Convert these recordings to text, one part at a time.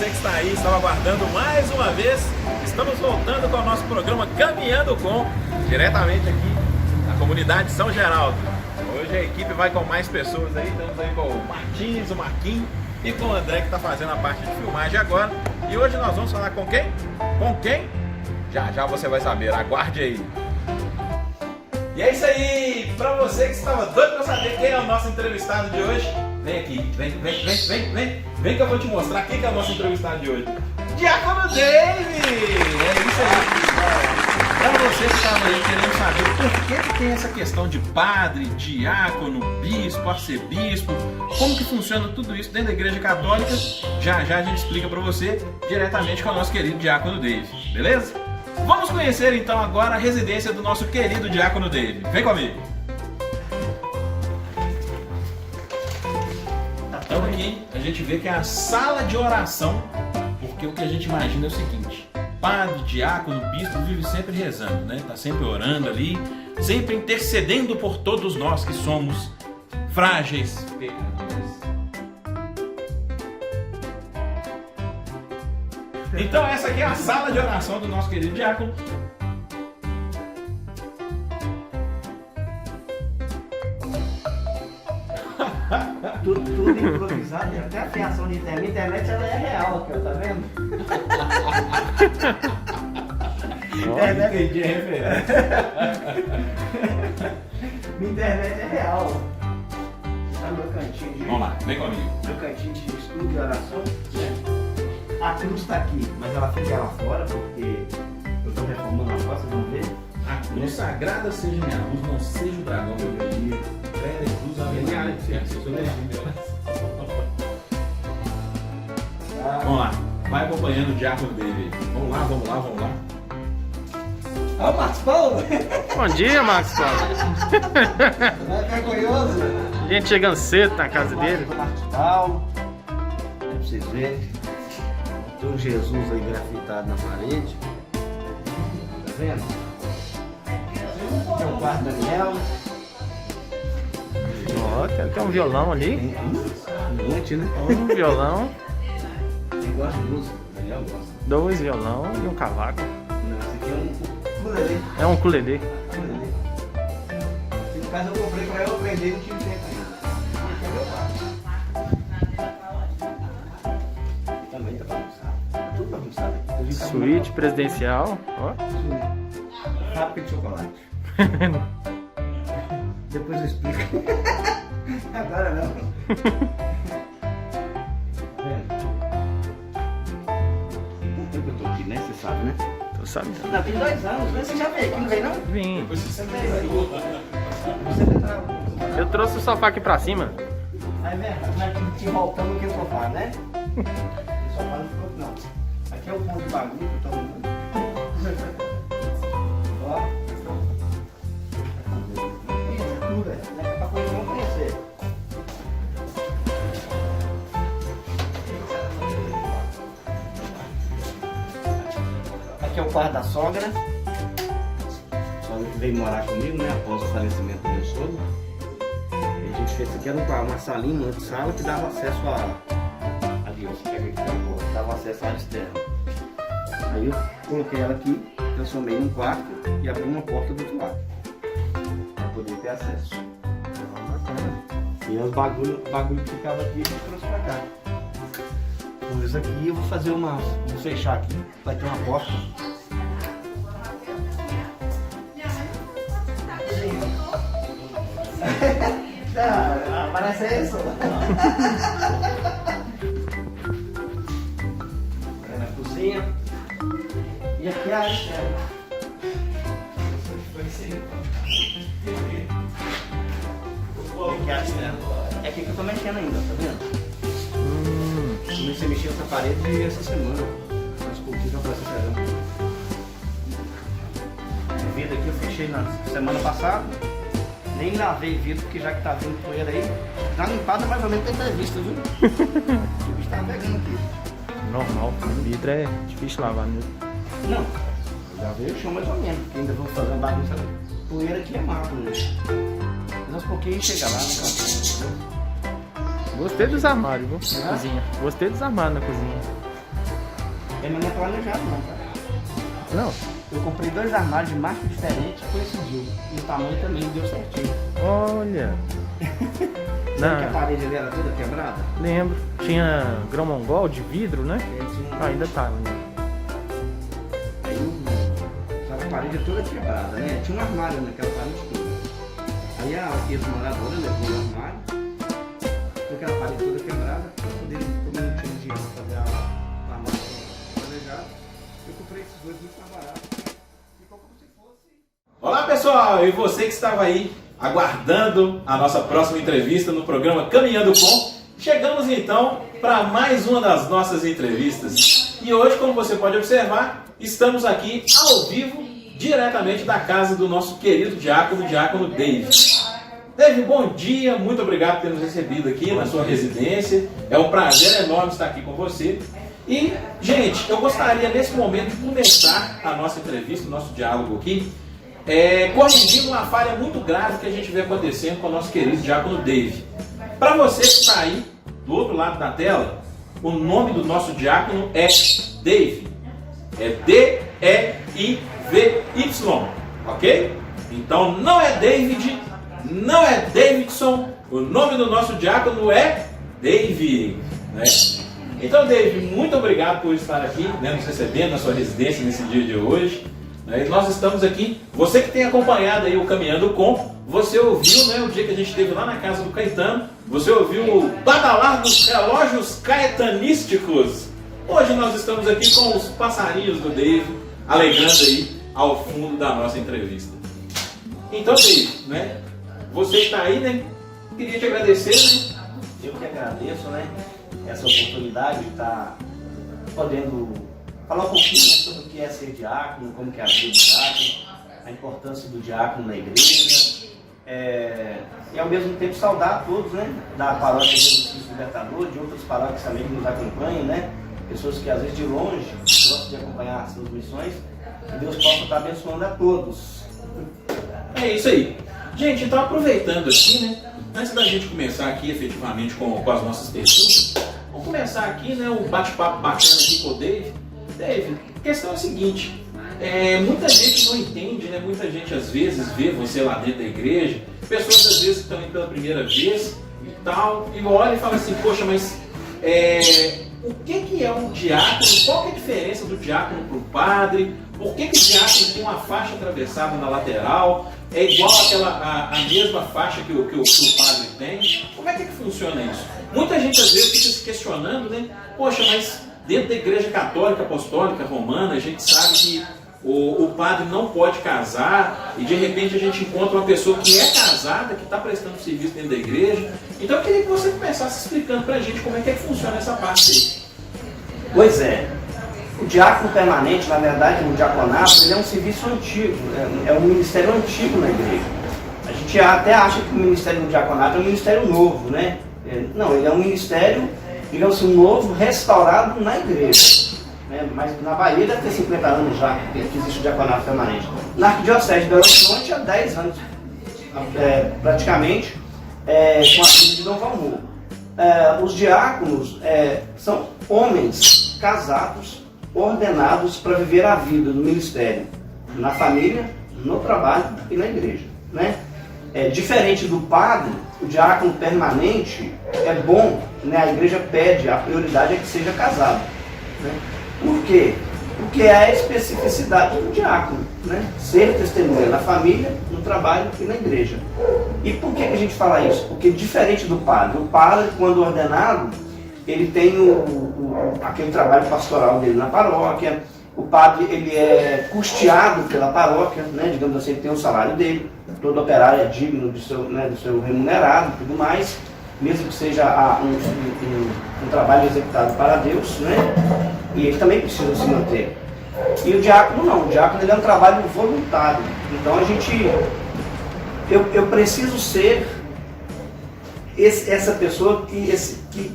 você que está aí, estava aguardando mais uma vez. Estamos voltando com o nosso programa Caminhando Com, diretamente aqui na comunidade São Geraldo. Hoje a equipe vai com mais pessoas aí, estamos aí com o Martins, o Marquinhos e com o André que está fazendo a parte de filmagem agora. E hoje nós vamos falar com quem? Com quem? Já você vai saber, aguarde aí. E é isso aí, pra você que estava doido pra saber quem é o nosso entrevistado de hoje, vem aqui, vem que eu vou te mostrar quem que é o nosso entrevistado de hoje. Diácono David! É isso aí. Pra você que estava aí querendo saber por que tem essa questão de padre, diácono, bispo, arcebispo, como que funciona tudo isso dentro da Igreja Católica, já a gente explica pra você diretamente com o nosso querido Diácono David, beleza? Vamos conhecer então agora a residência do nosso querido Diácono David. Vem comigo! Então aqui a gente vê que é a sala de oração, porque o que a gente imagina é o seguinte: padre, diácono, bispo vive sempre rezando, né? Tá sempre orando ali, sempre intercedendo por todos nós que somos frágeis pecadores. Então essa aqui é a sala de oração do nosso querido diácono. Tudo improvisado, até a fiação de internet. A internet ela é real aqui, ó, tá vendo? Entendi a referência. Minha internet é real. Tá no meu cantinho de... Vamos lá, vem comigo. Meu cantinho de estudo de oração, né? A cruz tá aqui, mas ela fica lá fora porque eu tô reformando a porta, vocês vão ver. A cruz sagrada seja minha luz, não seja o dragão meu guia. Fé e cruz a minha Vamos lá, vai acompanhando o diácono dele. Vamos lá. Ó, o Marcos Paulo! Bom dia, Marcos Paulo. Não é vergonhoso? A gente chegando cedo na casa dele. Marcos Paulo, pra vocês verem. Tem um Jesus aí grafitado na parede. Tá vendo? Tem o quarto da Daniel. Ó, tem um violão ali. Tem um monte, né? Um violão, Quem gosta de música? Daniel gosta. 2 violão e um cavaco. Não, esse aqui é um ukulele. É um ukulele. Ukulele. No caso eu comprei pra eu aprender e não tive tempo ainda. Esse é meu quarto. Também tá bagunçado. Tá tudo bagunçado. Suíte presidencial. Ó. Fábrica de chocolate. Depois eu explico. Agora não. Tá vendo? Por que eu tô aqui, né? Você sabe, né? Tô sabendo. Não, tem 2 anos, né? Você já veio aqui, não veio não? Vim. Você veio aí. Você veio Eu trouxe o sofá aqui pra cima. Aí mesmo, não é que te voltando que o sofá, né? O sofá não ficou, não. Aqui é o ponto de bagulho que todo mundo. Ó. Isso é tudo, velho. Não é pra coisa não conhecer. Aqui é o quarto da sogra. A sogra que veio morar comigo, né? Após o falecimento do meu sogro. A gente fez isso aqui, era uma salinha, uma sala que dava acesso a... Ali, ó, você pega aqui, dava acesso à área externa. Aí eu coloquei ela aqui, transformei num quarto e abri uma porta do outro lado. Pra poder ter acesso. Bacana. E os bagulho que ficava aqui, a gente trouxe pra cá. Com isso aqui eu vou fazer uma... Vou fechar aqui, vai ter uma porta. Não, parece isso. É na cozinha. E aqui é a área externa. Aqui é a área externa. É aqui que eu tô mexendo ainda, tá vendo? Comecei a mexer essa parede essa semana. As cortinas pra essa semana. O vidro aqui eu fechei na semana passada. Nem lavei vidro, porque já que tá vindo poeira aí, dá limpada mais ou menos tem entrevista, viu? O bicho tá pegando aqui. Normal. Vidro é difícil lavar mesmo. Não, já veio o chão mais ou menos, porque ainda vou fazer uma bagunça. Poeira aqui é mato, né? Mas aos pouquinhos chega lá, né? Gostei dos armários, viu? Na cozinha. Gostei dos armários na cozinha. Mas não é planejado não, cara. Não. Eu comprei 2 armários de marca diferente, coincidiu. E o tamanho também deu certinho. Olha. Sabe que a parede ali era toda quebrada? Lembro. Tinha grão mongol de vidro, né? Ainda tá, né? Aí a parede toda quebrada, né? Tinha um armário naquela parede toda. Aí aqueles moradores levou o armário, com aquela parede toda quebrada, para poder, como não tinha dinheiro para fazer a armário planejado, eu comprei esses 2 muito mais baratos. Ficou como se fosse. Olá pessoal, e você que estava aí aguardando a nossa próxima entrevista no programa Caminhando Com, chegamos então para mais uma das nossas entrevistas. E hoje, como você pode observar, estamos aqui ao vivo, diretamente da casa do nosso querido diácono Dave. Dave, bom dia, muito obrigado por ter nos recebido aqui na sua residência. É um prazer enorme estar aqui com você. E, gente, eu gostaria nesse momento de começar a nossa entrevista, o nosso diálogo aqui, corrigindo uma falha muito grave que a gente vê acontecendo com o nosso querido diácono Dave. Para você que está aí do outro lado da tela, o nome do nosso diácono é Dave. É D-E-I-V-Y, ok? Então não é David, não é Davidson, o nome do nosso diácono é Dave, né? Então, Dave, muito obrigado por estar aqui, né, nos recebendo na sua residência nesse dia de hoje. E nós estamos aqui, você que tem acompanhado aí o Caminhando Com, você ouviu, né, o dia que a gente esteve lá na casa do Caetano, você ouviu o badalar dos relógios caetanísticos. Hoje nós estamos aqui com os passarinhos do Dave, alegrando aí ao fundo da nossa entrevista. Então, Dave, né, você está aí, né, queria te agradecer, né? Eu que agradeço, né, essa oportunidade de estar podendo falar um pouquinho sobre o que é ser diácono, como que é a vida do diácono, a importância do diácono na igreja, e ao mesmo tempo saudar a todos, né, da paróquia Jesus Cristo Libertador, de outras paróquias também que nos acompanham, né, pessoas que às vezes de longe gostam de acompanhar as suas missões, que Deus possa estar abençoando a todos. É isso aí. Gente, então aproveitando aqui, né, antes da gente começar aqui efetivamente com as nossas perguntas, vamos começar aqui, né, um bate-papo bacana aqui com o Dave. Dave, a questão é a seguinte, muita gente não entende, né? Muita gente às vezes vê você lá dentro da igreja, pessoas às vezes que estão indo pela primeira vez e tal, e olha e fala assim, poxa, mas o que é um diácono? Qual que é a diferença do diácono para o padre? Por que o diácono tem uma faixa atravessada na lateral? É igual a mesma faixa que o padre tem? Como é que funciona isso? Muita gente às vezes fica se questionando, né? Poxa, mas dentro da Igreja Católica Apostólica Romana, a gente sabe que o padre não pode casar e de repente a gente encontra uma pessoa que é casada, que está prestando serviço dentro da igreja. Então eu queria que você começasse explicando para a gente como é que funciona essa parte aí. Pois é, o diácono permanente, na verdade, no diaconato, ele é um serviço antigo, é um ministério antigo na igreja. A gente até acha que o ministério do diaconato é um ministério novo, né? Não, ele é um ministério, digamos assim, novo, restaurado na igreja. Mas na Bahia deve ter 50 anos já que existe o diaconato permanente. Na Arquidiocese de Belo Horizonte há 10 anos, praticamente, com a filha de Dom Valmor. Os diáconos são homens casados, ordenados para viver a vida do ministério, na família, no trabalho e na igreja, né? Diferente do padre, o diácono permanente é bom, né? A igreja pede, a prioridade é que seja casado, né? Por quê? Porque é a especificidade do diácono, né? Ser testemunha na família, no trabalho e na igreja. E por que a gente fala isso? Porque diferente do padre, o padre, quando ordenado, ele tem aquele trabalho pastoral dele na paróquia, o padre ele é custeado pela paróquia, né? Digamos assim, ele tem o salário dele, todo operário é digno do seu remunerado e tudo mais, mesmo que seja um trabalho executado para Deus, né? E ele também precisa se manter. E o diácono não, o diácono ele é um trabalho voluntário. Então eu preciso ser essa pessoa que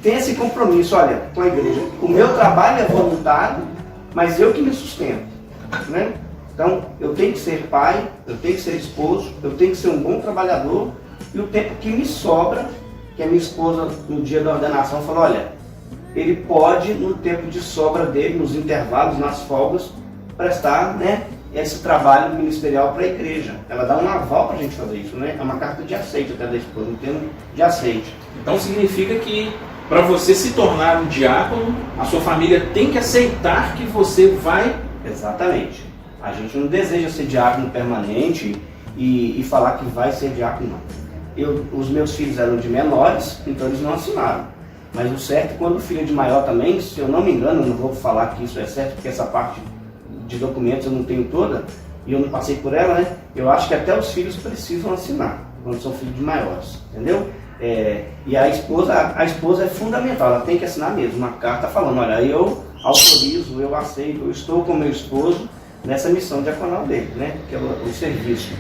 tem esse compromisso, olha, com a igreja. O meu trabalho é voluntário, mas eu que me sustento, né? Então eu tenho que ser pai, eu tenho que ser esposo, eu tenho que ser um bom trabalhador, e o tempo que me sobra, que a minha esposa no dia da ordenação falou, olha, ele pode, no tempo de sobra dele, nos intervalos, nas folgas, prestar, né, esse trabalho ministerial para a igreja. Ela dá um aval para a gente fazer isso, né? É uma carta de aceite até da esposa, um termo de aceite. Então significa que para você se tornar um diácono, a sua família tem que aceitar que você vai... Exatamente. A gente não deseja ser diácono permanente e falar que vai ser diácono, não. Os meus filhos eram de menores, então eles não assinaram. Mas o certo é quando o filho é de maior também, se eu não me engano, eu não vou falar que isso é certo, porque essa parte de documentos eu não tenho toda, e eu não passei por ela, né? Eu acho que até os filhos precisam assinar, quando são filhos de maiores, entendeu? E a esposa é fundamental, ela tem que assinar mesmo, uma carta falando, olha, eu autorizo, eu aceito, eu estou com meu esposo nessa missão diaconal dele, né? Que é o serviço.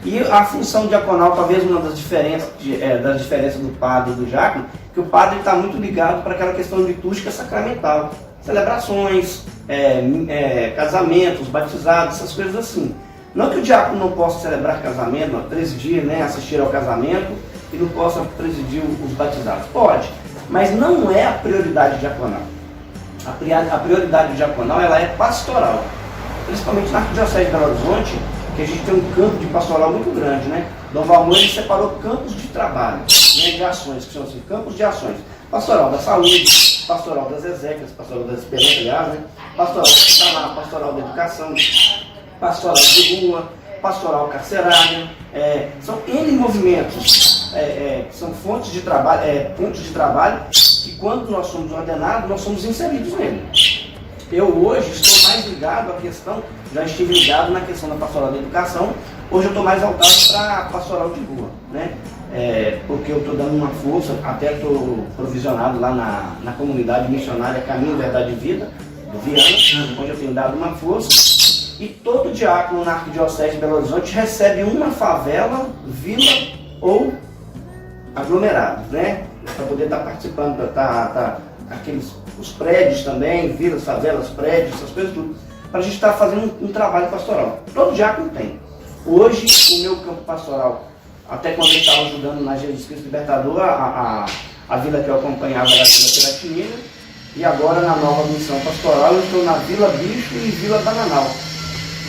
E a função diaconal, talvez uma das diferenças do padre e do diácono, que o padre está muito ligado para aquela questão litúrgica sacramental, celebrações, casamentos, batizados, essas coisas assim. Não que o diácono não possa celebrar casamento, presidir, né, assistir ao casamento e não possa presidir os batizados. Pode, mas não é a prioridade diaconal. A prioridade diaconal ela é pastoral, principalmente na Arquidiocese de Belo Horizonte, que a gente tem um campo de pastoral muito grande, né? Dom Valmor ele separou campos de trabalho, né, de ações, que são assim, campos de ações. Pastoral da saúde, pastoral das exéquias, pastoral das esperanças, aliás, né? Pastoral hospitalar, pastoral da educação, pastoral de rua, pastoral carcerária. São N movimentos, são fontes de trabalho, pontos de trabalho que quando nós somos ordenados, nós somos inseridos nele. Eu hoje estou mais ligado à questão, já estive ligado na questão da pastoral da educação, hoje eu estou mais voltado para a pastoral de rua, né? Porque eu estou dando uma força, até estou provisionado lá na comunidade missionária Caminho, Verdade e Vida, do Viana, onde eu tenho dado uma força, e todo diácono na Arquidiocese de Belo Horizonte recebe uma favela, vila ou aglomerado, né? Para poder estar participando, os prédios também, vilas, favelas, prédios, essas coisas tudo, para a gente estar fazendo um trabalho pastoral. Todo diácono tem. Hoje, o meu campo pastoral, até quando eu estava ajudando na Jesus Cristo Libertador, a vila que eu acompanhava era a Vila Piratinina, e agora na nova missão pastoral eu estou na Vila Bicho e Vila Bananal,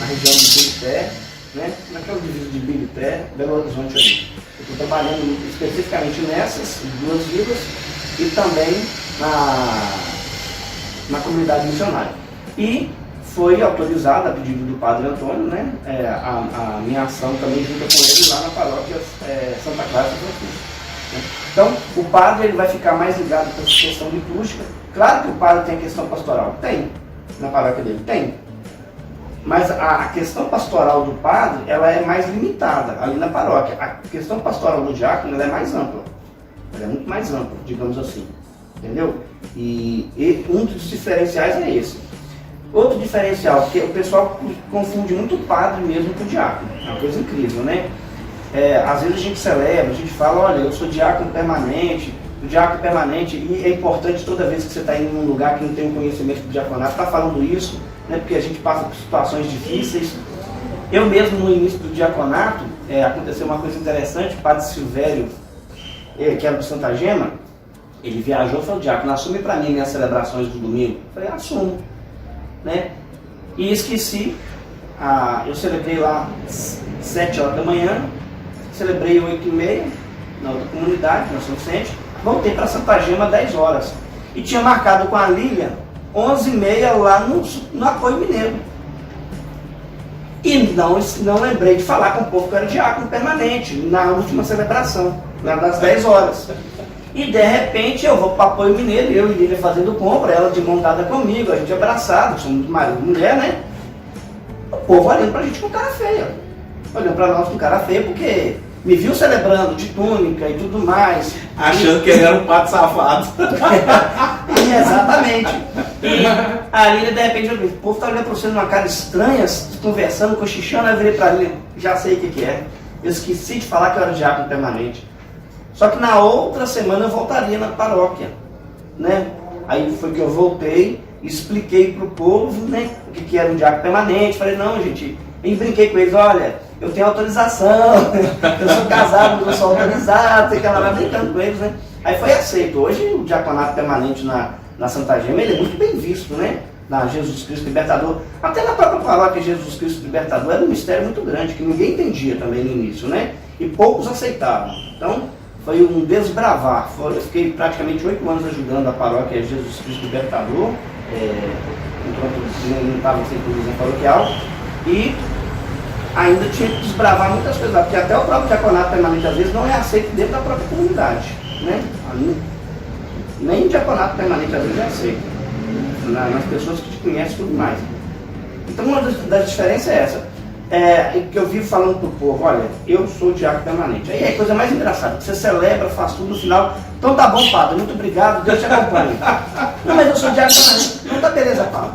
na região de Bilité, né? Naquela divisa de Bilité, Belo Horizonte ali. Eu estou trabalhando especificamente nessas duas vilas e também na comunidade missionária. E foi autorizada, a pedido do Padre Antônio, né, a minha ação também junto com ele lá na paróquia Santa Clara de Francisco. Né? Então, o padre ele vai ficar mais ligado com essa questão litúrgica. Claro que o padre tem a questão pastoral, tem, na paróquia dele, tem. Mas a questão pastoral do padre, ela é mais limitada ali na paróquia. A questão pastoral do diácono, ela é mais ampla. Ela é muito mais ampla, digamos assim. Entendeu? E um dos diferenciais é esse. Outro diferencial, porque o pessoal confunde muito o padre mesmo com o diácono. É uma coisa incrível, né? Às vezes a gente celebra, a gente fala, olha, eu sou diácono permanente, o diácono permanente, e é importante toda vez que você está indo num lugar que não tem um conhecimento do diaconato, estar falando isso, né? Porque a gente passa por situações difíceis. Eu mesmo, no início do diaconato, aconteceu uma coisa interessante, o padre Silvério, que era do Santa Gema, ele viajou e falou, diácono, assume para mim minhas celebrações do domingo. Eu falei, assumo. Né? E esqueci, eu celebrei lá 7 horas da manhã, celebrei 8h30 na outra comunidade, na São Vicente, voltei para Santa Gema 10 horas. E tinha marcado com a Lília 11h30 lá no Apoio Mineiro. E não lembrei de falar com o povo que eu era diácono permanente, na última celebração, lá das 10 horas. E de repente eu vou para o Apoio Mineiro, eu e Lília fazendo compra, ela de mão dada comigo, a gente abraçado, somos marido e mulher, né? O povo olhando pra gente com cara feia. Olhando pra nós com cara feia, porque me viu celebrando de túnica e tudo mais. Achando que ele era um pato safado. Exatamente. E a Lília, de repente, o povo tá olhando pra você numa cara estranha, conversando, cochichando, aí eu virei pra Lília, já sei o que é. Eu esqueci de falar que eu era diácono permanente. Só que na outra semana eu voltaria na paróquia, né? Aí foi que eu voltei, expliquei pro povo, né, o que era um diácono permanente. Falei, não, gente, e brinquei com eles, olha, eu tenho autorização, eu sou casado, mas eu sou autorizado, sei que ela vai brincando com eles, né? Aí foi aceito. Hoje o diaconato permanente na na Santa Gema, ele é muito bem visto, né? Na Jesus Cristo Libertador. Até na própria paróquia Jesus Cristo Libertador era um mistério muito grande, que ninguém entendia também no início, né? E poucos aceitavam. Então, foi um desbravar. Eu fiquei praticamente 8 anos ajudando a paróquia Jesus Cristo Libertador, enquanto não estava sem televisão paroquial, e ainda tinha que desbravar muitas coisas lá, porque até o próprio diaconato permanente às vezes não é aceito dentro da própria comunidade, né? Nem o diaconato permanente às vezes é aceito nas pessoas que te conhecem e tudo mais. Então uma das diferenças é essa. Que eu vivo falando pro povo, olha, eu sou diácono permanente. Aí é a coisa mais engraçada, você celebra, faz tudo no final, então tá bom, padre, muito obrigado, Deus te acompanhe. Não, mas eu sou diácono permanente. Não, tá beleza, padre.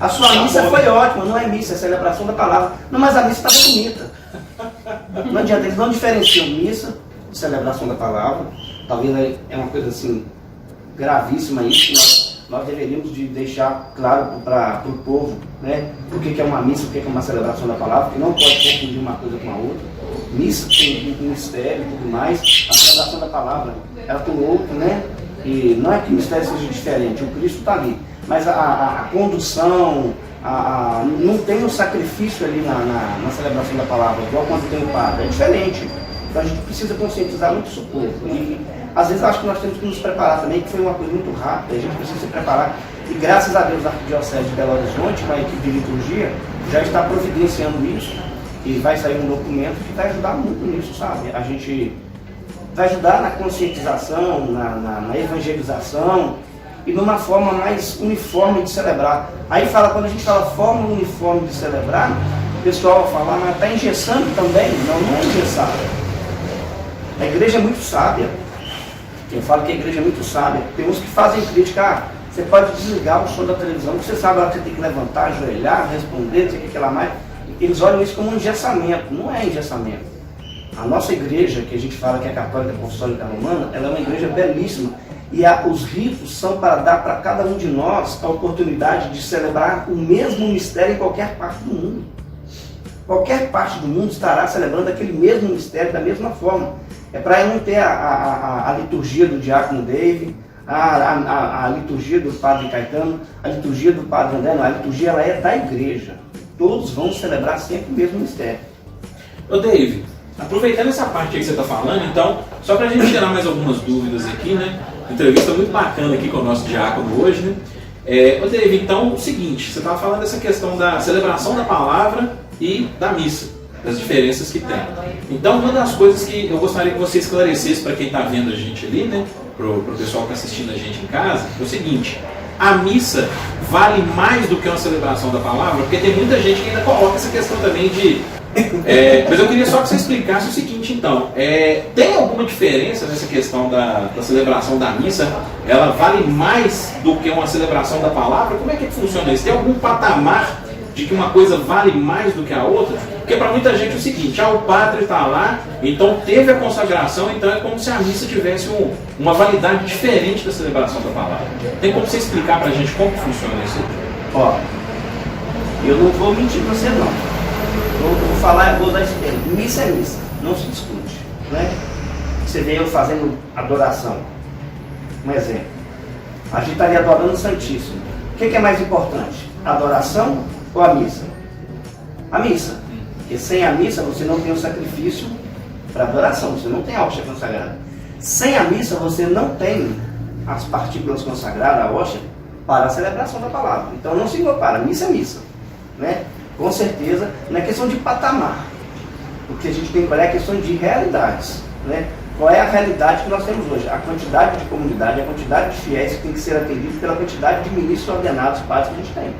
A sua missa foi ótima, não é missa, é celebração da palavra. Não, mas a missa estava bonita. Não adianta, eles não diferenciam missa de celebração da palavra. Talvez é uma coisa assim, gravíssima isso, que nós deveríamos de deixar claro para o povo, né, o que é uma missa, o que é uma celebração da palavra, que não pode confundir uma coisa com a outra. Missa tem um mistério e tudo mais, a celebração da palavra ela tem outro, né, e não é que o mistério seja diferente, o Cristo está ali, mas a condução, não tem um sacrifício ali na celebração da palavra, igual quando tem o padre, é diferente. Então a gente precisa conscientizar muito isso o povo. E às vezes acho que nós temos que nos preparar também, que foi uma coisa muito rápida, a gente precisa se preparar. E graças a Deus a Arquidiocese de Belo Horizonte, com a equipe de liturgia, já está providenciando isso. E vai sair um documento que vai ajudar muito nisso, sabe? A gente vai ajudar na conscientização, na evangelização e numa forma mais uniforme de celebrar. Aí quando a gente fala forma uniforme de celebrar, o pessoal fala, mas está engessando também? Não é engessado. A igreja é muito sábia. Eu falo que a igreja é muito sábia. Tem uns que fazem crítica, você pode desligar o som da televisão, você sabe a hora que você tem que levantar, ajoelhar, responder, não sei o que lá mais. Eles olham isso como um engessamento. Não é engessamento. A nossa igreja, que a gente fala que é a Católica Apostólica Romana, ela é uma igreja belíssima. E os ritos são para dar para cada um de nós a oportunidade de celebrar o mesmo mistério em qualquer parte do mundo. Qualquer parte do mundo estará celebrando aquele mesmo mistério da mesma forma. É para não ter a liturgia do diácono Dave, a liturgia do padre Caetano, a liturgia do padre André, não, a liturgia ela é da igreja. Todos vão celebrar sempre o mesmo mistério. Ô Dave, aproveitando essa parte aí que você está falando, então, só para a gente tirar mais algumas dúvidas aqui, né? Entrevista muito bacana aqui com o nosso diácono hoje, né? Ô Dave, então, o seguinte, você estava falando dessa questão da celebração da palavra e da missa, das diferenças que tem. Então, uma das coisas que eu gostaria que você esclarecesse para quem está vendo a gente ali, né, para o pessoal que está assistindo a gente em casa, é o seguinte: a missa vale mais do que uma celebração da palavra? Porque tem muita gente que ainda coloca essa questão também de... mas eu queria só que você explicasse o seguinte, então, tem alguma diferença nessa questão da celebração da missa? Ela vale mais do que uma celebração da palavra? Como é que funciona isso? Tem algum patamar de que uma coisa vale mais do que a outra? Porque para muita gente é o seguinte, o padre está lá, então teve a consagração, então é como se a missa tivesse uma validade diferente da celebração da palavra. Tem como você explicar para a gente como funciona isso? Ó, eu não vou mentir para você não. Vou falar, vou dar esse termo. Missa é missa, não se discute, né? Você vê eu fazendo adoração. Um exemplo. A gente estaria adorando o Santíssimo. O que é mais importante? A adoração ou a missa? A missa. Porque sem a missa você não tem o sacrifício para adoração, você não tem a hóstia consagrada. Sem a missa você não tem as partículas consagradas, a hóstia, para a celebração da palavra. Então não se compara, missa é missa, né? Com certeza, não é questão de patamar, porque a gente tem que olhar a questão de realidades, né? Qual é a realidade que nós temos hoje? A quantidade de comunidade, a quantidade de fiéis que tem que ser atendidos pela quantidade de ministros ordenados, padres que a gente tem,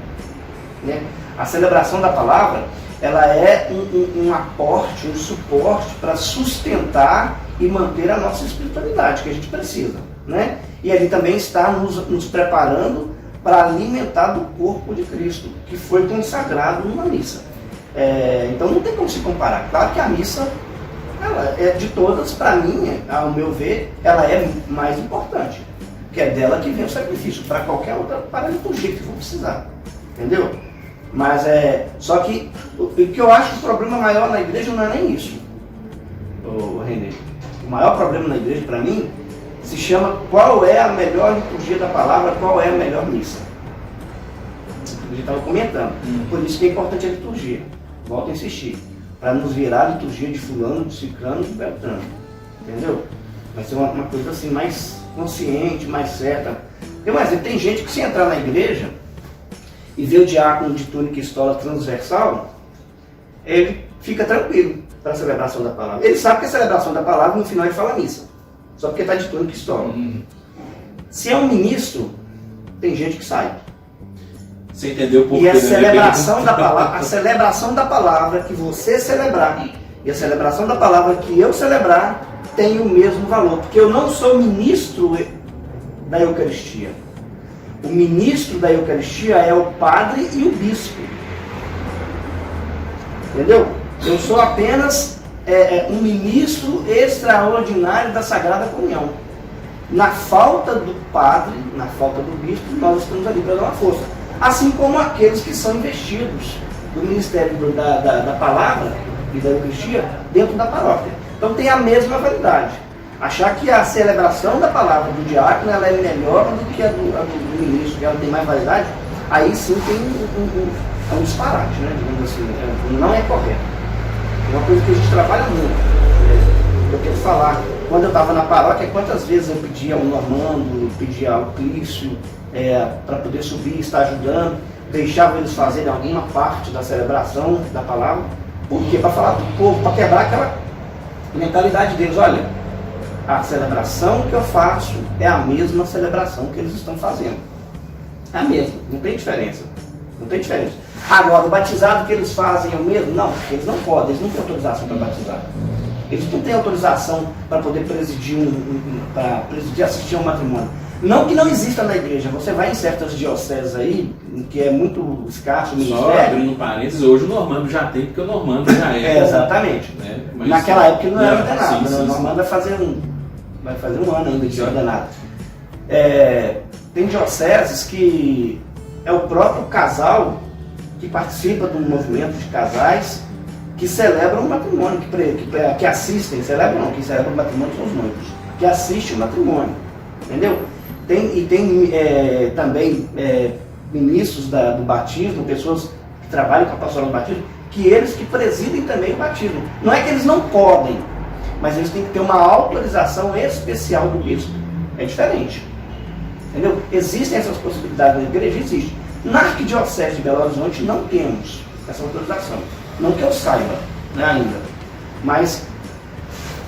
né? A celebração da palavra, ela é um aporte, um suporte para sustentar e manter a nossa espiritualidade que a gente precisa, né? E ali também está nos preparando para alimentar do corpo de Cristo, que foi consagrado numa missa. Então não tem como se comparar. Claro que a missa, ela é de todas, para mim, ao meu ver, ela é mais importante, que é dela que vem o sacrifício, para qualquer outra, para a liturgia que for precisar, entendeu? Mas só que o que eu acho que o problema maior na igreja não é nem isso, Renê. O maior problema na igreja, para mim, Se chama qual é a melhor liturgia da palavra, qual é a melhor missa. A gente estava comentando. Por isso que é importante a liturgia. Volto a insistir. Para nos virar a liturgia de fulano, de ciclano, de beltrano. Entendeu? Vai ser uma coisa assim mais consciente, mais certa. Por exemplo, tem gente que se entrar na igreja e ver o diácono de túnica e estola transversal, ele fica tranquilo para a celebração da palavra. Ele sabe que a celebração da palavra, no final ele fala missa. Só porque está de túnica e estola. Se é um ministro, tem gente que sai. Você entendeu por quê? E a celebração da palavra que você celebrar e a celebração da palavra que eu celebrar tem o mesmo valor. Porque eu não sou ministro da Eucaristia. O ministro da Eucaristia é o padre e o bispo. Entendeu? Eu sou apenas um ministro extraordinário da Sagrada Comunhão. Na falta do padre, na falta do bispo, nós estamos ali para dar uma força. Assim como aqueles que são investidos do ministério da palavra e da Eucaristia dentro da paróquia. Então tem a mesma validade. Achar que a celebração da palavra do diácono ela é melhor do que a do ministro, que ela tem mais validade, aí sim tem um disparate, né? Digamos assim, não é correto. É uma coisa que a gente trabalha muito. Eu quero falar, quando eu estava na paróquia, quantas vezes eu pedia ao normando, pedia ao Clício, para poder subir, estar ajudando, deixava eles fazerem alguma parte da celebração da palavra. Por quê? Para falar do povo, para quebrar aquela mentalidade deles. Olha, a celebração que eu faço é a mesma celebração que eles estão fazendo. É a mesma, não tem diferença. Não tem diferença. Agora, o batizado que eles fazem é o mesmo? Não, eles não podem, eles não têm autorização para batizar. Eles não têm autorização para poder presidir, assistir a um matrimônio. Não que não exista na igreja, você vai em certas dioceses aí, que é muito escasso o ministério. Só abrindo parênteses, hoje o normando já tem, porque o normando já é. Exatamente. Né? Mas, naquela época ele não era ordenado, sim, o normando vai fazer um ano ainda de ser ordenado. Tem dioceses que é o próprio casal que participa de um movimento de casais que celebram o matrimônio, que assistem, celebram não, que celebram o matrimônio são os noivos, que assistem o matrimônio, entendeu? Tem também ministros do batismo, pessoas que trabalham com a pastoral do batismo, que eles que presidem também o batismo. Não é que eles não podem, mas eles têm que ter uma autorização especial do bispo. É diferente. Entendeu? Existem essas possibilidades na igreja? Existe. Na Arquidiocese de Belo Horizonte não temos essa autorização. Não que eu saiba, né, ainda. Mas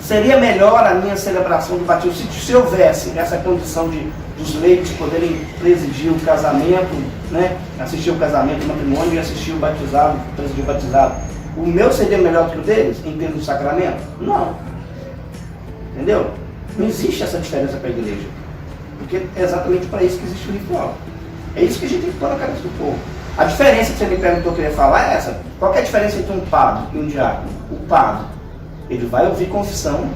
seria melhor a minha celebração do batismo se houvesse essa condição dos leigos poderem presidir o casamento, né, assistir o casamento, o matrimônio e assistir o batizado, presidir o batizado. O meu seria melhor do que o deles em termos de sacramento? Não. Entendeu? Não existe essa diferença para a igreja. Porque é exatamente para isso que existe o ritual. É isso que a gente tem que pôr na cabeça do povo. A diferença que você me perguntou que eu queria falar é essa. Qual é a diferença entre um padre e um diácono? O padre, ele vai ouvir confissão.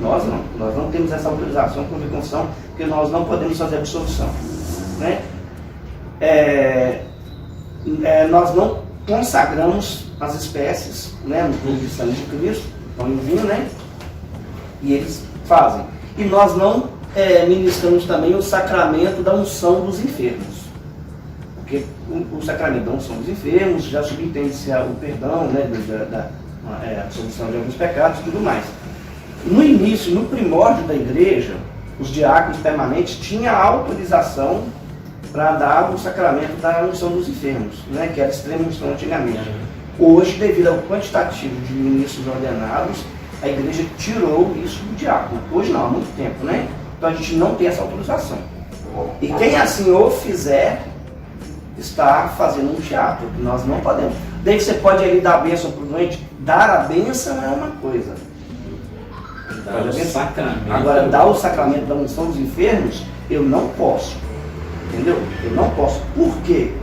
Nós não. Nós não temos essa autorização para ouvir confissão, porque nós não podemos fazer absolvição. Né? Nós não consagramos as espécies, né, no corpo de sangue de Cristo, pão e vinho, né? E eles fazem. E nós não ministramos também o sacramento da unção dos enfermos. Porque o sacramento da unção dos enfermos já subentende-se o perdão, né, a absolvição de alguns pecados e tudo mais. No início, no primórdio da igreja, os diáconos permanentes tinham autorização para dar o sacramento da unção dos enfermos, né, que era extrema unção antigamente. Hoje, devido ao quantitativo de ministros ordenados, a igreja tirou isso do diácono. Hoje não, há muito tempo, né? Então a gente não tem essa autorização. E quem assim o fizer, está fazendo um teatro, que nós não podemos. Daí que você pode ali dar a bênção para o doente, dar a bênção é uma coisa. Agora, dar o sacramento da unção dos enfermos, eu não posso. Entendeu? Eu não posso. Por quê?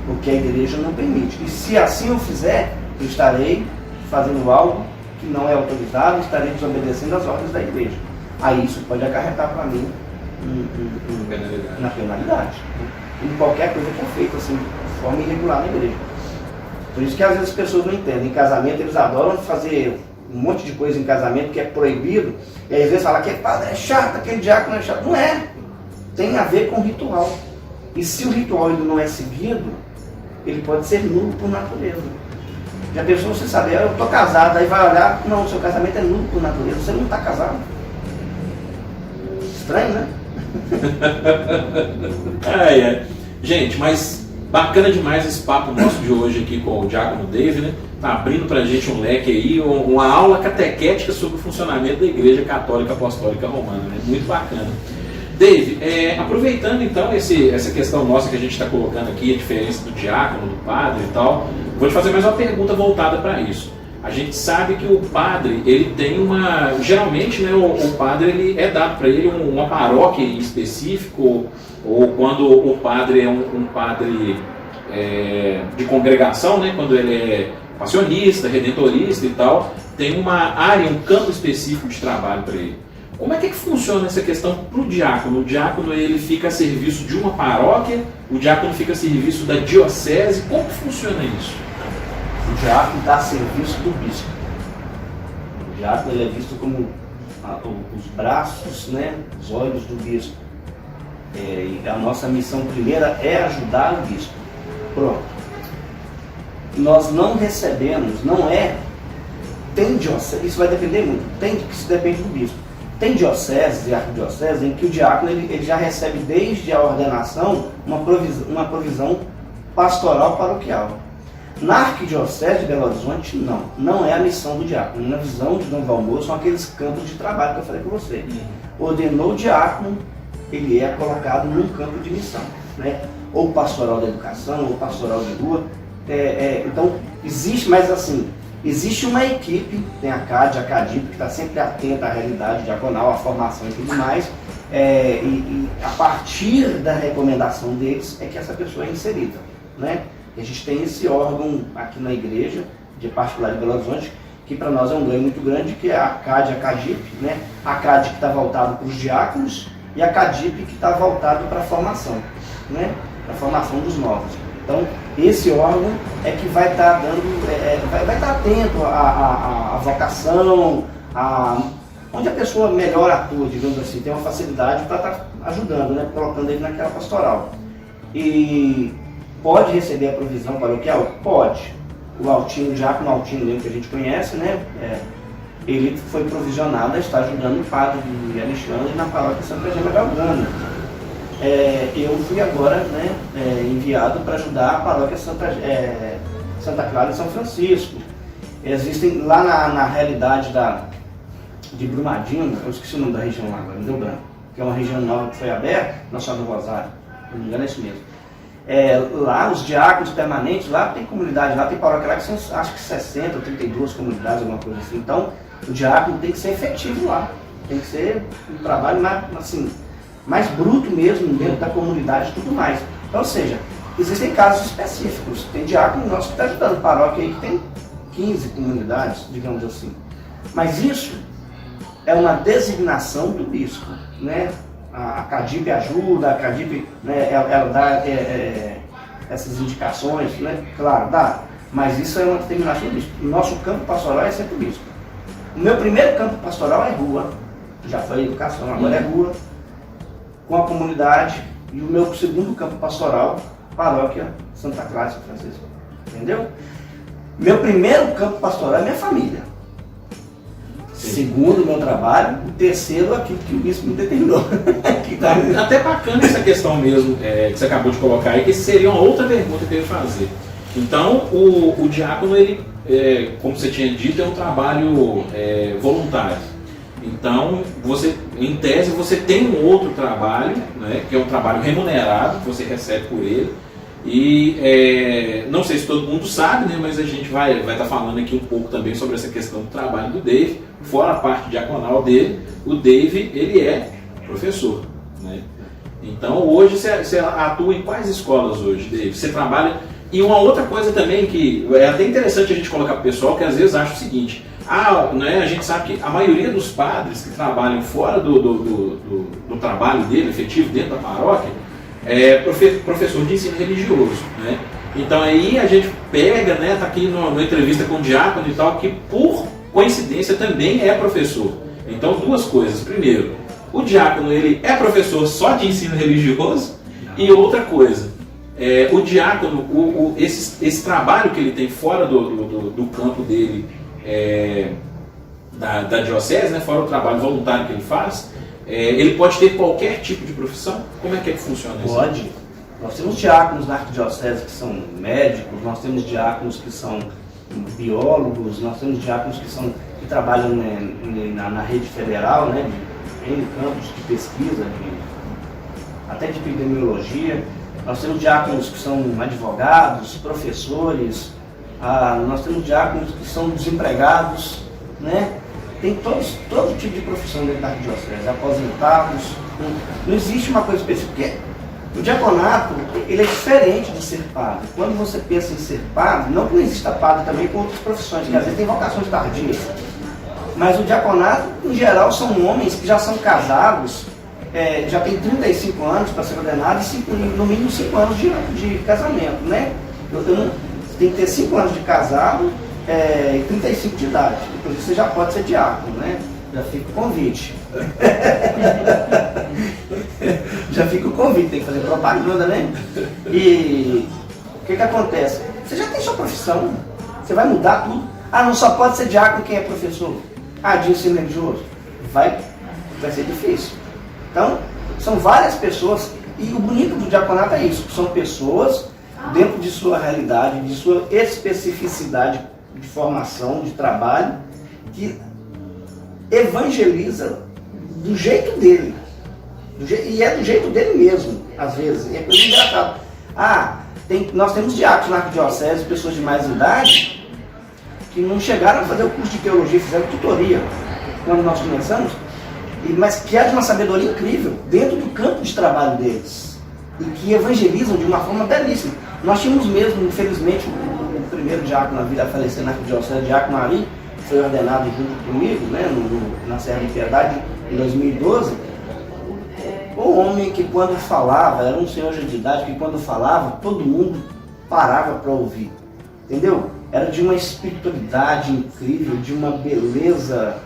Porque a igreja não permite. E se assim eu fizer, eu estarei fazendo algo que não é autorizado, estarei desobedecendo as ordens da igreja. Aí isso pode acarretar para mim na penalidade. Em qualquer coisa que é feita assim, de forma irregular na igreja. Por isso que às vezes as pessoas não entendem. Em casamento eles adoram fazer um monte de coisa em casamento que é proibido, e às vezes fala que padre é chato, aquele diácono é chato. Não é. Tem a ver com o ritual. E se o ritual ele não é seguido, ele pode ser nulo por natureza. Já pensou, você sabe, eu estou casado, aí vai olhar, não, o seu casamento é nulo por natureza, você não está casado. Estranho, né? Gente, mas bacana demais esse papo nosso de hoje aqui com o Diácono Dave, né? Tá abrindo pra gente um leque aí, uma aula catequética sobre o funcionamento da Igreja Católica Apostólica Romana, né? Muito bacana. Dave, aproveitando então essa questão nossa que a gente está colocando aqui, a diferença do diácono, do padre e tal, vou te fazer mais uma pergunta voltada para isso. A gente sabe que o padre, ele tem geralmente, né, o padre ele é dado para ele uma paróquia em específico, ou quando o padre é um padre de congregação, né, quando ele é passionista, redentorista e tal, tem uma área, um campo específico de trabalho para ele. Como é que funciona essa questão para o diácono? O diácono ele fica a serviço de uma paróquia, o diácono fica a serviço da diocese, como que funciona isso? O diácono está a serviço do bispo. O diácono ele é visto como os braços, né, os olhos do bispo. E a nossa missão primeira é ajudar o bispo. Pronto. Nós não recebemos, tem diocese, isso vai depender muito, isso depende do bispo. Tem dioceses e arquidiocese em que o diácono ele já recebe desde a ordenação uma provisão pastoral paroquial. Na arquidiocese de Belo Horizonte, não é a missão do diácono. Na visão de Dom Valmor, são aqueles campos de trabalho que eu falei com você. Ordenou o diácono, ele é colocado num campo de missão, né? Ou pastoral da educação, ou pastoral de rua. Então, existe uma equipe, tem a CAD, a CADIP, que está sempre atenta à realidade diaconal, à formação e tudo mais, e a partir da recomendação deles é que essa pessoa é inserida, né? E a gente tem esse órgão aqui na igreja, de particular de Belo Horizonte, que para nós é um ganho muito grande, que é a CAD e a CADIP, né? A CAD que está voltada para os diáconos e a CADIP que está voltada para a formação, né? Para a formação dos novos. Então, esse órgão é que vai estar vai estar atento à vocação, onde a pessoa melhor atua, digamos assim, tem uma facilidade para estar ajudando, né, colocando ele naquela pastoral. E pode receber a provisão paroquial? Pode. O diácono Altino, mesmo que a gente conhece, né, ele foi provisionado a estar ajudando o padre de Alexandre na paróquia Santa Gema Galgana. Eu fui agora, né, enviado para ajudar a paróquia Santa Clara e São Francisco. Existem lá na realidade de Brumadinho, eu esqueci o nome da região lá agora, me deu branco, que é uma região nova que foi aberta, Nossa Senhora do Rosário, se não me engano é isso mesmo. Lá os diáconos permanentes, lá tem comunidade, lá tem paróquia lá que são acho que 60 ou 32 comunidades, alguma coisa assim. Então o diácono tem que ser efetivo lá, tem que ser um trabalho mais bruto mesmo, dentro da comunidade e tudo mais. Então, ou seja, existem casos específicos. Tem diácono nosso que está ajudando, paróquia aí que tem 15 comunidades, digamos assim. Mas isso é uma designação do bispo, né? A CADIP ajuda, a CADIP, né, ela dá essas indicações, né? Claro, dá. Mas isso é uma determinação do bispo. O nosso campo pastoral é sempre o bispo. O meu primeiro campo pastoral é rua, já foi educação, agora é rua, com a comunidade, e o meu segundo campo pastoral, paróquia Santa Clara e São Francisco. Entendeu? Meu primeiro campo pastoral é minha família. Segundo, meu trabalho. O terceiro, aquilo que o bispo me determinou. Até bacana essa questão mesmo que você acabou de colocar aí, que seria uma outra pergunta que eu ia fazer. Então, o diácono, ele, como você tinha dito, é um trabalho voluntário. Então, em tese, você tem um outro trabalho, né, que é um trabalho remunerado, que você recebe por ele. E não sei se todo mundo sabe, né, mas a gente vai estar falando aqui um pouco também sobre essa questão do trabalho do Dave. Fora a parte diaconal dele, o Dave, ele é professor, né? Então, hoje, você atua em quais escolas hoje, Dave? Você trabalha... E uma outra coisa também que é até interessante a gente colocar para o pessoal, que às vezes acha o seguinte... né, a gente sabe que a maioria dos padres que trabalham fora do trabalho dele, efetivo, dentro da paróquia, é professor de ensino religioso, né? Então aí a gente pega, né, tá aqui numa entrevista com o diácono e tal, que por coincidência, também é professor. Então, duas coisas. Primeiro, o diácono ele é professor só de ensino religioso. E outra coisa, o diácono, esse trabalho que ele tem fora do campo dele, da diocese, né, fora o trabalho voluntário que ele faz, ele pode ter qualquer tipo de profissão? Como é que funciona isso? Pode. Nós temos diáconos na arquidiocese que são médicos, nós temos diáconos que são biólogos, nós temos diáconos que trabalham na rede federal, né, em campos de pesquisa, até de epidemiologia. Nós temos diáconos que são advogados, professores, nós temos diáconos que são desempregados, né? Tem todo tipo de profissão dentro da arquidiocese, aposentados. Não existe uma coisa específica. Porque o diaconato, ele é diferente de ser padre. Quando você pensa em ser padre, não que não exista padre também com outras profissões, que às vezes tem vocações tardias. Mas o diaconato, em geral, são homens que já são casados, já tem 35 anos para ser ordenado e no mínimo 5 anos de casamento, né? Tem que ter 5 anos de casado e 35 de idade. Então você já pode ser diácono, né? Já fica o convite. Já fica o convite, tem que fazer propaganda, né? E o que acontece? Você já tem sua profissão, você vai mudar tudo. Não só pode ser diácono quem é professor. De ensino religioso. Vai ser difícil. Então, são várias pessoas, e o bonito do diaconato é isso, são pessoas dentro de sua realidade, de sua especificidade de formação, de trabalho, que evangeliza do jeito dele. E é do jeito dele mesmo, às vezes. E é coisa engraçada. Nós temos diáconos na arquidiocese, pessoas de mais idade, que não chegaram a fazer o curso de teologia, fizeram tutoria quando nós começamos, mas que é de uma sabedoria incrível dentro do campo de trabalho deles e que evangelizam de uma forma belíssima. Nós tínhamos mesmo, infelizmente, o primeiro diácono a vir a falecer na arquidiocese, diácono Ari, que foi ordenado junto comigo, né, na Serra de Piedade, em 2012. O homem que quando falava, era um senhor de idade, que quando falava, todo mundo parava para ouvir, entendeu? Era de uma espiritualidade incrível, de uma beleza,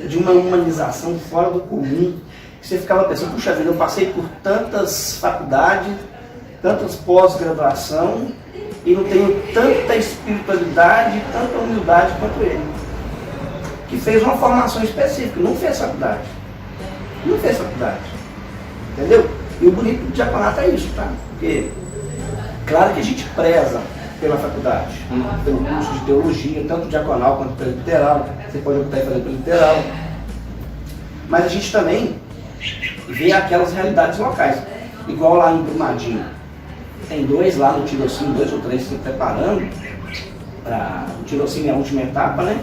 de uma humanização fora do comum. Você ficava pensando, puxa vida, eu passei por tantas faculdades, tantas pós-graduação, e não tenho tanta espiritualidade, tanta humildade quanto ele. Que fez uma formação específica, não fez faculdade. Não fez faculdade. Entendeu? E o bonito do diaconato é isso, tá? Porque, claro que a gente preza pela faculdade, pelo curso de teologia, tanto diaconal quanto presbiteral, você pode optar em fazer presbiteral, mas a gente também vê aquelas realidades locais, igual lá em Brumadinho, tem 2 lá no tirocínio, 2 ou 3 se preparando, o tirocínio é a última etapa, né?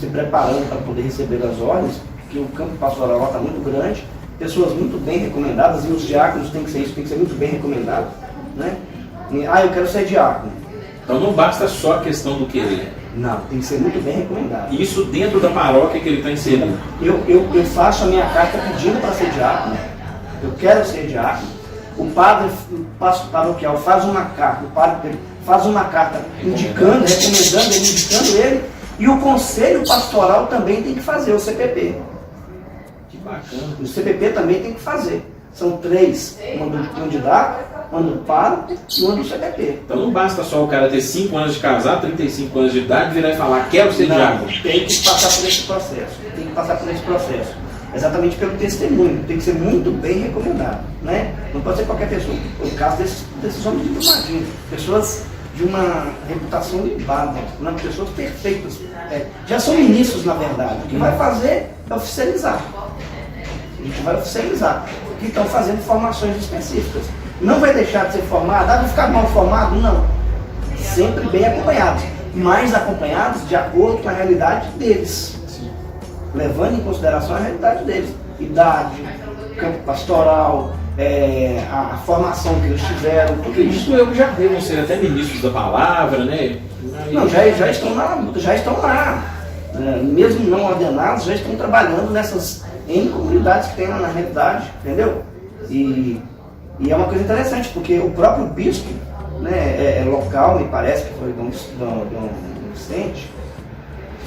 Se preparando para poder receber as ordens, porque o campo pastoral está muito grande, pessoas muito bem recomendadas, e os diáconos tem que ser isso, tem que ser muito bem recomendado, né? Eu quero ser diácono. Então não basta só a questão do querer. Não, tem que ser muito bem recomendado. Isso dentro da paróquia que ele está inserido. Eu faço a minha carta pedindo para ser diácono. Eu quero ser diácono. O padre paroquial faz uma carta, o padre faz uma carta indicando, recomendando ele, indicando ele, e o conselho pastoral também tem que fazer, o CPP. Que bacana. O CPP também tem que fazer. São 3, uma do candidato, uma do padre e uma do CPP. Então não basta só o cara ter 5 anos de casado, 35 anos de idade, virar e falar, quero ser diácono. Tem que passar por esse processo. Tem que passar por esse processo. Exatamente pelo testemunho. Tem que ser muito bem recomendado, né? Não pode ser qualquer pessoa. O caso desses homens de Brumadinho. Pessoas de uma reputação libada, né? Pessoas perfeitas. Já são ministros, na verdade. O que vai fazer é oficializar. A gente vai oficializar. Que estão fazendo formações específicas. Não vai deixar de ser formado, vai ficar mal formado? Não. Sempre bem acompanhados. Mais acompanhados de acordo com a realidade deles. Sim. Levando em consideração a realidade deles. Idade, campo pastoral, a formação que eles tiveram. Tudo isso eu já devo ser até ministros da palavra, né? Não, já estão na luta, já estão lá. Mesmo não ordenados, já estão trabalhando nessas N comunidades que tem lá na realidade, entendeu? E é uma coisa interessante, porque o próprio bispo, né, local, me parece que foi Dom Vicente,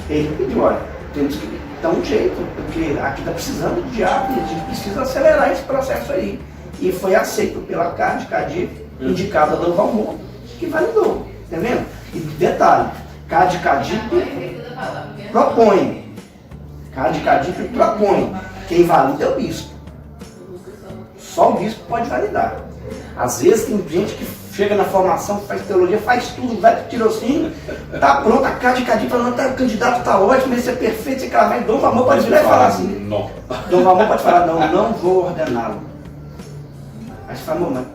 Ele pediu, olha, temos que dar um jeito, porque aqui está precisando de diácono, a gente precisa acelerar esse processo aí. E foi aceito pela CAD, indicado a Dom Valmor, que validou, tá vendo? E detalhe, CAD propõe. CAD propõe. Quem valida é o bispo. Só o bispo pode validar. Às vezes tem gente que chega na formação, faz teologia, faz tudo, vai pro tirocínio, tá pronto, a CAD falando, tá, o candidato tá ótimo, esse é perfeito, esse cara, Dom Valmor pode virar e falar assim. Não. Dom Valmor pode falar, não vou ordená-lo. Aí você fala, mas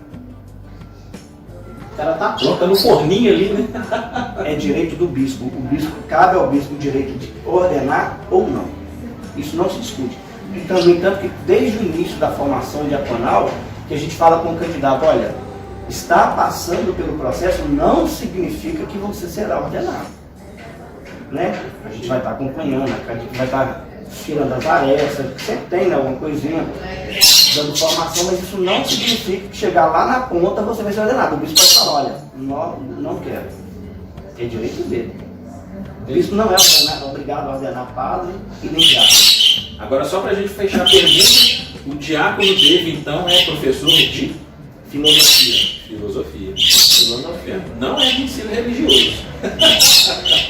O cara tá pronto, tá no forninho ali, né? é direito do bispo. O bispo, cabe ao bispo o direito de ordenar ou não. Isso não se discute. Então, no entanto, que desde o início da formação diaconal, que a gente fala com o candidato, olha, está passando pelo processo não significa que você será ordenado. Né? A gente vai estar acompanhando, a gente vai estar tirando as arestas, sempre tem, né, alguma coisinha dando formação, mas isso não significa que chegar lá na ponta você vai ser ordenado. O bispo pode falar, olha, não quero. É direito dele. O bispo não é obrigado a ordenar padre e nem diácono. Agora, só pra gente fechar a pergunta, o diácono David, então, é professor de Filosofia. Filosofia. Não é de ensino religioso.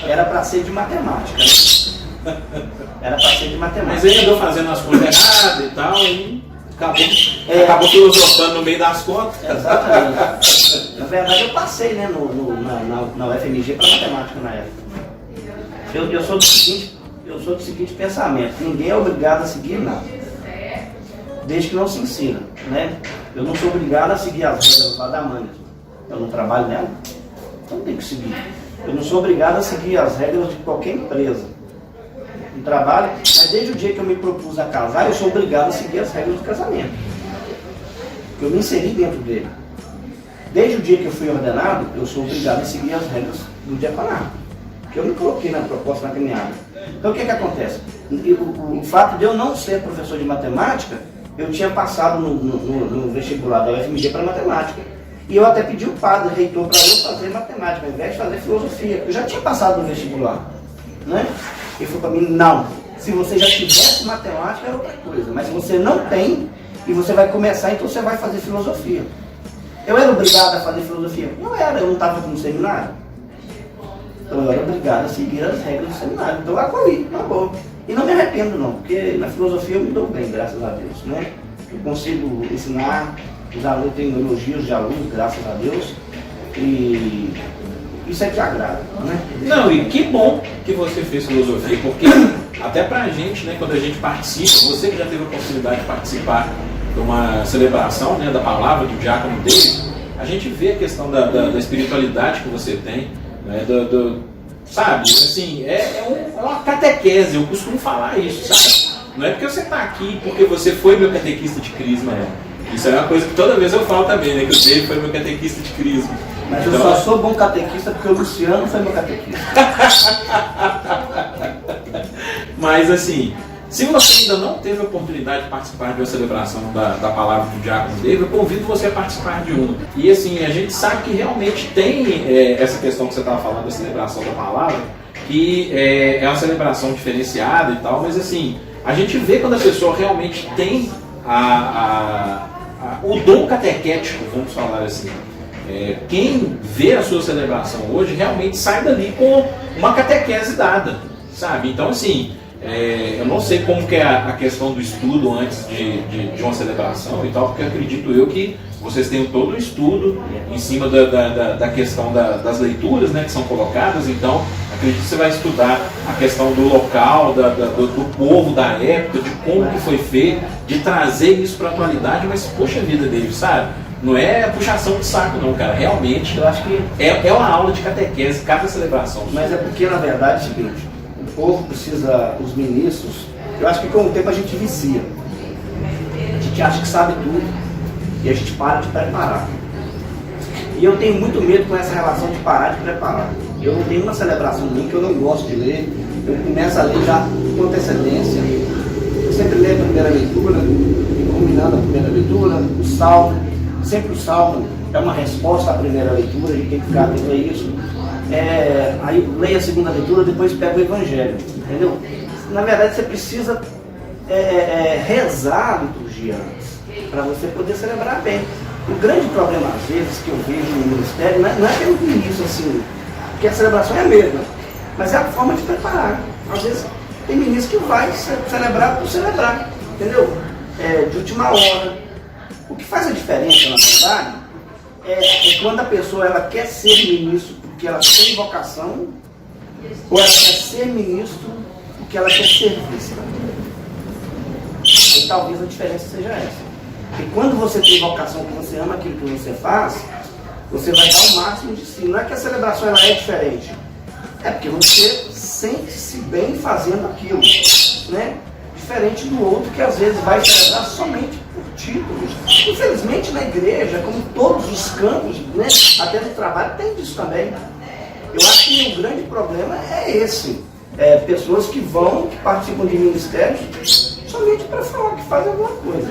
Era para ser de matemática. Era para ser de matemática. Mas ele andou fazendo as contas erradas e tal, e acabou filosofando no meio das contas. Exatamente. Na verdade, eu passei, né, na UFMG para matemática na época. Eu sou do seguinte pensamento: ninguém é obrigado a seguir nada, desde que não se ensina, né? Eu não sou obrigado a seguir as regras lá da mãe. Eu não trabalho nela, então tem que seguir. Eu não sou obrigado a seguir as regras de qualquer empresa. No trabalho, mas desde o dia que eu me propus a casar, eu sou obrigado a seguir as regras do casamento. Porque eu me inseri dentro dele. Desde o dia que eu fui ordenado, eu sou obrigado a seguir as regras do diaconato. Porque eu me coloquei na proposta na caminhada. Então o que acontece? O fato de eu não ser professor de matemática, eu tinha passado no vestibular da UFMG para matemática. E eu até pedi o padre, reitor, para eu fazer matemática, ao invés de fazer filosofia. Eu já tinha passado no vestibular. Né? Ele falou para mim, não, se você já tivesse matemática é outra coisa, mas se você não tem e você vai começar, então você vai fazer filosofia. Eu era obrigado a fazer filosofia? Não era, eu não estava no seminário. Então eu era obrigado a seguir as regras do seminário. Então eu acolhi, tá bom. E não me arrependo não, porque na filosofia eu me dou bem, graças a Deus. Né? Eu consigo ensinar, os alunos têm elogios de alunos, graças a Deus. E isso é que agrada, né? Não, e que bom que você fez filosofia, porque até pra gente, né, quando a gente participa, você que já teve a oportunidade de participar de uma celebração, né, da palavra do diácono dele, a gente vê a questão da espiritualidade que você tem, né, sabe, assim, é uma catequese, eu costumo falar isso, sabe? Não é porque você está aqui, porque você foi meu catequista de crisma, não. Isso é uma coisa que toda vez eu falo também, né, que o David foi meu catequista de crisma. Mas então, eu só sou bom catequista porque o Luciano foi meu catequista. Mas assim, se você ainda não teve a oportunidade de participar de uma celebração da palavra do diácono David, eu convido você a participar de uma. E assim, a gente sabe que realmente tem essa questão que você estava falando da celebração da palavra, que é uma celebração diferenciada e tal, mas assim, a gente vê quando a pessoa realmente tem o dom catequético, vamos falar assim. Quem vê a sua celebração hoje realmente sai dali com uma catequese dada, sabe? Então assim, eu não sei como que é a questão do estudo antes de uma celebração e tal, porque acredito eu que vocês têm todo o estudo em cima da questão das leituras, né, que são colocadas, então acredito que você vai estudar a questão do local, do povo da época, de como que foi feito, de trazer isso para a atualidade, mas poxa vida dele, sabe? Não é puxação de saco não, cara, realmente eu acho que é uma aula de catequese, cada celebração. Mas é porque na verdade é o seguinte, o povo precisa, os ministros, eu acho que com o tempo a gente vicia, a gente acha que sabe tudo e a gente para de preparar. E eu tenho muito medo com essa relação de parar de preparar. Eu não tenho uma celebração minha que eu não gosto de ler, eu começo a ler já com antecedência, eu sempre leio a primeira leitura, combinando a primeira leitura, o salmo. Sempre o salmo é uma resposta à primeira leitura, a gente tem que ficar atento a isso. aí leia a segunda leitura, depois pega o Evangelho, entendeu? Na verdade, você precisa rezar a liturgia antes, para você poder celebrar bem. O grande problema, às vezes, que eu vejo no ministério, não é pelo início, assim, porque a celebração é a mesma, mas é a forma de preparar. Às vezes, tem ministro que vai celebrar por celebrar, entendeu? De última hora. O que faz a diferença, na verdade, é quando a pessoa ela quer ser ministro porque ela tem vocação, ou ela quer ser ministro porque ela quer ser vista. E talvez a diferença seja essa. Porque quando você tem vocação, que você ama aquilo que você faz, você vai dar o máximo de si. Não é que a celebração ela é diferente. É porque você sente-se bem fazendo aquilo, né? Diferente do outro que às vezes vai celebrar somente por títulos. Infelizmente na igreja, como todos os campos, né? Até no trabalho tem disso também. Eu acho que o grande problema é esse. Pessoas que participam de ministérios somente para falar que fazem alguma coisa.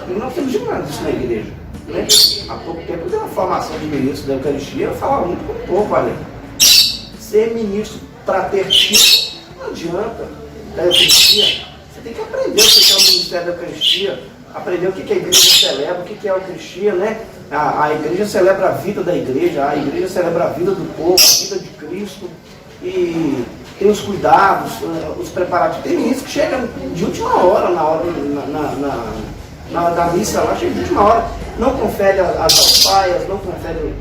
E nós temos demais isso na igreja, né? Há pouco tempo eu dei uma formação de ministro da Eucaristia, eu falava muito com pouco, olha. Ser ministro para ter título não adianta. Da Eucaristia, você tem que aprender o que é o ministério da Eucaristia, aprender o que a igreja celebra, o que é a Eucaristia, né? A igreja celebra a vida da igreja, a igreja celebra a vida do povo, a vida de Cristo, e tem os cuidados, os preparativos. Tem ministro que chega de última hora, na hora da missa lá, chega de última hora, não confere as alfaias, não confere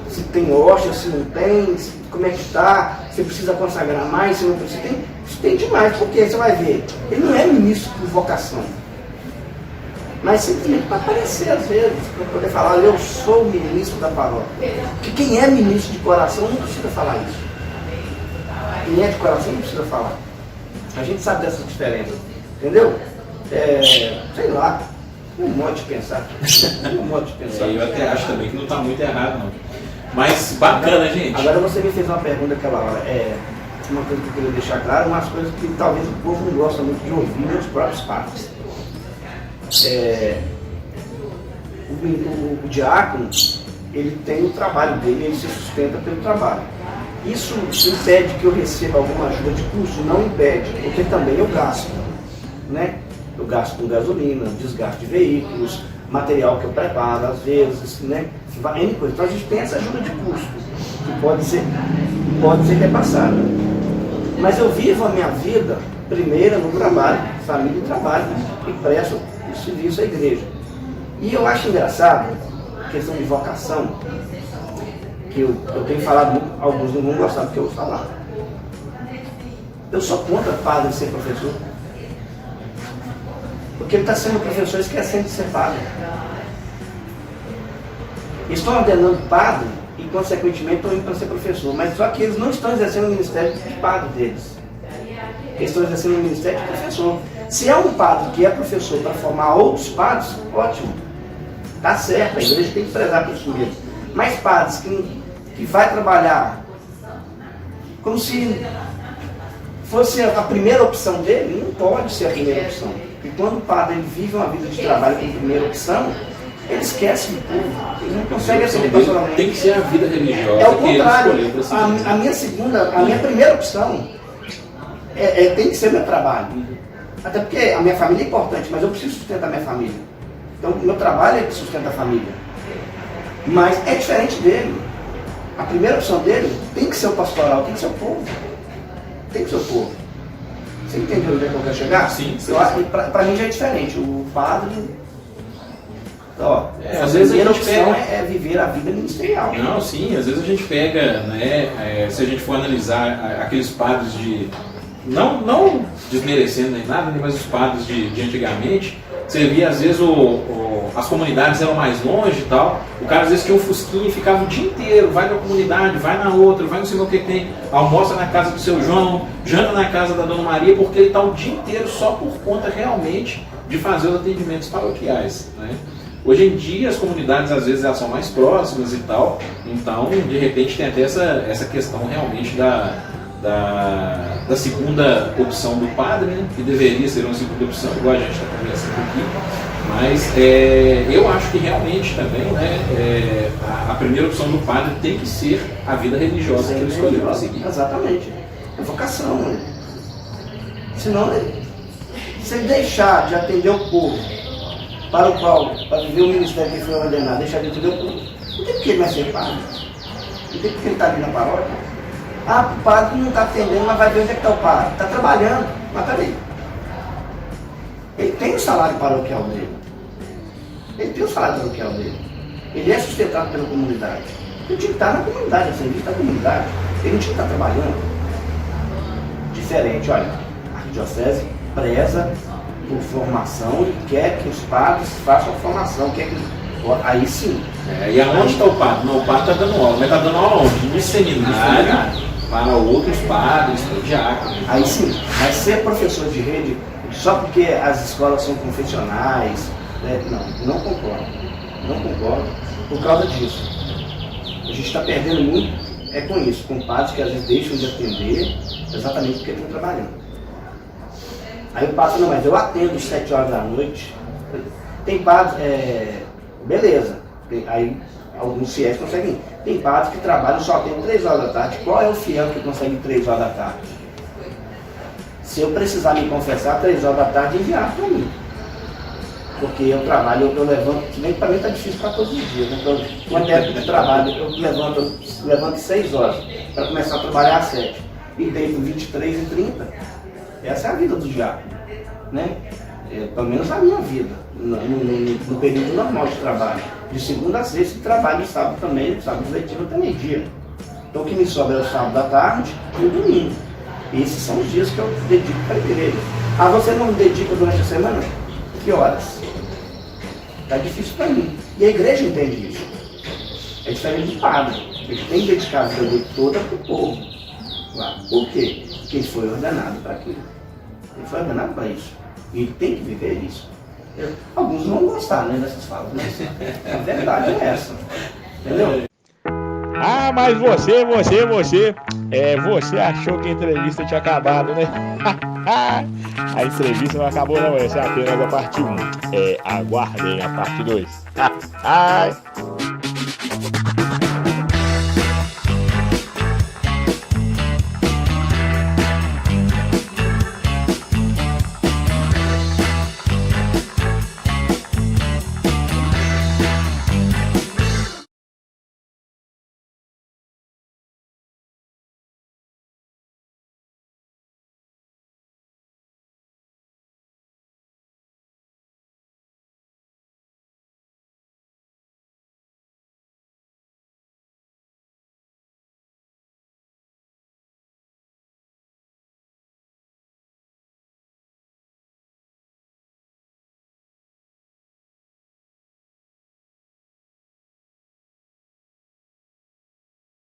se tem hóstia, se não tem, como é que está, se precisa consagrar mais, se não precisa. Isso tem demais, porque você vai ver, ele não é ministro por vocação, mas simplesmente para aparecer às vezes, para poder falar, eu sou ministro da paróquia. Porque quem é ministro de coração não precisa falar isso. Quem é de coração não precisa falar. A gente sabe dessa diferença, entendeu? Sei lá, um modo de pensar. Eu até acho também que não está muito errado, não. Mas bacana, gente. Agora você me fez uma pergunta aquela hora. Uma coisa que eu queria deixar claro, umas coisas que talvez o povo não gosta muito de ouvir, meus próprios padres. O diácono, ele tem o trabalho dele, ele se sustenta pelo trabalho. Isso impede que eu receba alguma ajuda de custo? Não impede, porque também eu gasto, né? Eu gasto com gasolina, desgaste de veículos, material que eu preparo, às vezes, né? N coisa. Então a gente tem essa ajuda de custo, que pode ser repassada. Mas eu vivo a minha vida, primeiro no trabalho, família e trabalho, e presto o serviço à igreja. E eu acho engraçado, a questão de vocação, que eu tenho falado muito, alguns não vão gostar do que eu vou falar. Eu sou contra padre ser professor. Porque ele está sendo professor esquecendo de ser padre. Eles estão ordenando padre e, consequentemente, estão indo para ser professor. Mas só que eles não estão exercendo o ministério de padre deles. Eles estão exercendo o ministério de professor. Se é um padre que é professor para formar outros padres, ótimo. Está certo, a igreja tem que prezar por isso mesmo. Mas padres que vai trabalhar como se fosse a primeira opção dele, não pode ser a primeira opção. Porque quando o padre ele vive uma vida de trabalho como primeira opção, ele esquece do povo, ele não consegue assumir pastoralmente. Tem que ser a vida religiosa. É o contrário. A minha primeira opção tem que ser meu trabalho. Até porque a minha família é importante, mas eu preciso sustentar a minha família. Então o meu trabalho é que sustenta a família. Mas é diferente dele. A primeira opção dele tem que ser o pastoral, tem que ser o povo. Tem que ser o povo. Você entendeu onde é que eu quero chegar? Sim. Eu acho que pra mim já é diferente. O padre... às vezes a primeira gente opção pega... é viver a vida ministerial. Não, sim, às vezes a gente pega, né, se a gente for analisar aqueles padres de... Não desmerecendo nem nada, né, mas os padres de antigamente, você via às vezes as comunidades eram mais longe e tal, o cara às vezes tinha um fusquinha e ficava o dia inteiro, vai na comunidade, vai na outra, vai não sei o que tem, almoça na casa do seu João, janta na casa da Dona Maria, porque ele está o dia inteiro só por conta realmente de fazer os atendimentos paroquiais, né? Hoje em dia as comunidades às vezes elas são mais próximas e tal, então de repente tem até essa questão realmente da da segunda opção do padre, né? Que deveria ser uma segunda opção, igual a gente está conversando aqui. Mas eu acho que realmente também, né, a primeira opção do padre tem que ser a vida religiosa que ele escolheu para seguir. Exatamente. É vocação, né? Senão, se ele deixar de atender o povo para viver o ministério que foi ordenado, deixar de atender o povo, não tem porque ele vai ser padre. Não tem porque ele está ali na paróquia. Ah, o padre não está atendendo, mas vai ver onde é que está o padre. Está trabalhando, mas peraí. Ele tem o salário paroquial dele. Ele tem o salário paroquial dele. Ele é sustentado pela comunidade. Ele tinha que estar na comunidade, a serviço da comunidade. Ele não tinha que estar trabalhando. Diferente, olha, a arquidiocese preza por formação e quer que os padres façam formação. Quer que... Aí sim. E aonde está o padre? Não, o padre está dando aula. Mas está dando aula onde? No seminário, para outros padres, para o diácono. Aí sim, mas ser professor de rede só porque as escolas são confessionais, né? Não concordo. Não concordo por causa disso. A gente está perdendo muito com isso, com padres que às vezes deixam de atender exatamente porque estão trabalhando. Aí o padre, não, mas eu atendo às 7 horas da noite. Tem padres, beleza. Aí alguns fiéis conseguem. Tem padres que trabalham só até 3 horas da tarde. Qual é o fiel que consegue 3 horas da tarde? Se eu precisar me confessar, 3 horas da tarde, enviar para mim. Porque eu trabalho, eu levanto, nem para mim está difícil para todos os dias. Então, quando é de trabalho, eu levanto 6 horas para começar a trabalhar às 7. E deito 23h30. Essa é a vida do diácono, né? Pelo menos a minha vida, no período normal de trabalho. De segunda a sexta, trabalho sábado também, sábado letivo até meio-dia. Então o que me sobra é o sábado à tarde e o domingo. E esses são os dias que eu dedico para a igreja. Ah, você não me dedica durante a semana? Que horas? Está difícil para mim. E a igreja entende isso. É diferente do padre. Ele tem que dedicar a vida dele toda para o povo. Por quê? Porque ele foi ordenado para aquilo. Ele foi ordenado para isso. E ele tem que viver isso. Alguns vão gostar, né, dessas falas, mas a verdade é essa. Entendeu? Ah, mas você achou que a entrevista tinha acabado, né? A entrevista não acabou não, essa é apenas a parte 1. Aguardem a parte 2.